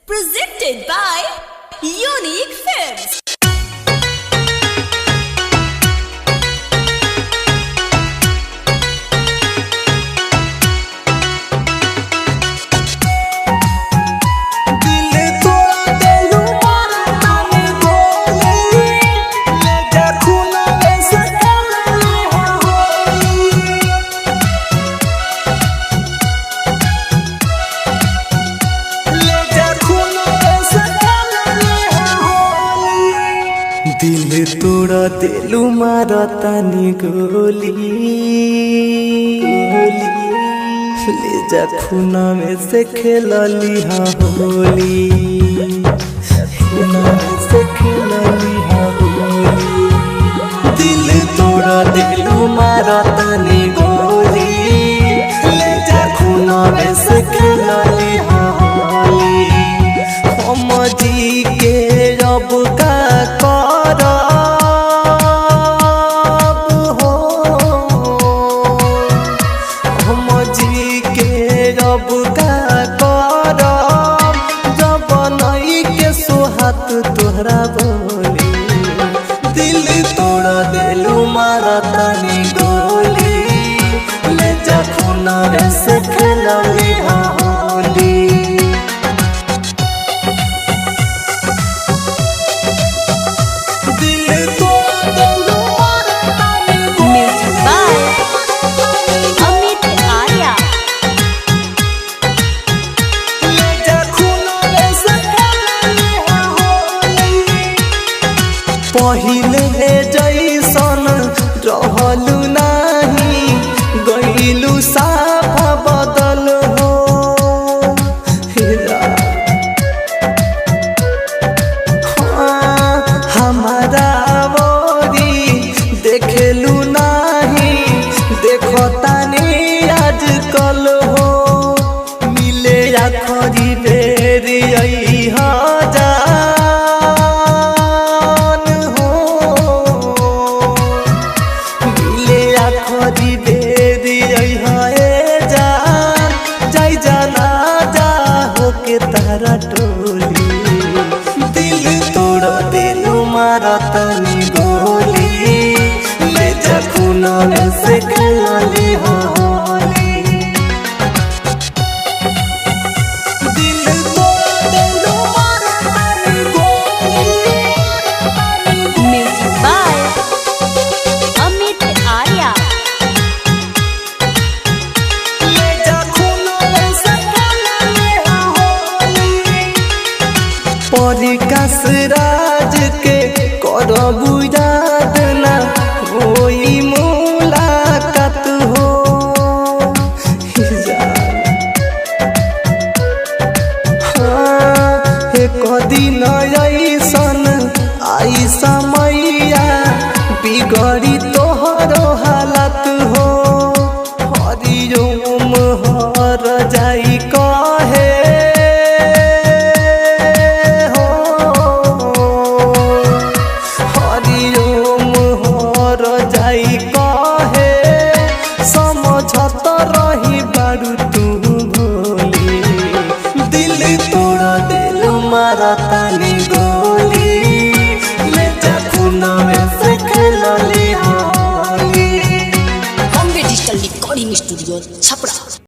Presented by Unique Films. दिल तोड़ा दिलू मारतानी गोली ले जा खूना में से खेलली होली खूना में से खेलली होली। दिल तोड़ा दिलू मारतानी गोली ले जा खूना में से खेलली होली। हम जी के रब का तोहरा बोली दिल तोड़ा दिलू मारतानी गोली ले जा खूना से खेलली होली। पहिले जैसन रहलू नाही गईलू साफा बदल हो हमारा बोरी देखेलू नाही देखतानी आजकल हो मिले आखरी बेर जा तारा टोली दिल तोड़ा दिलू मारतानी गोली ले जा खूना से खेलली होली। दिल तोड़ा दिलू मारतानी गोली Music by Amit Arya. ले जा खूना से खेलली परिकास राज के करबू याद ना होई मुलाकात हो एक दिन ऐसन आई समैया बिगड़ी तोहरो हालत हो हरिओम हर जाई कहे समझत रही बारू तू भोली दिल तोड़ा दिल मारता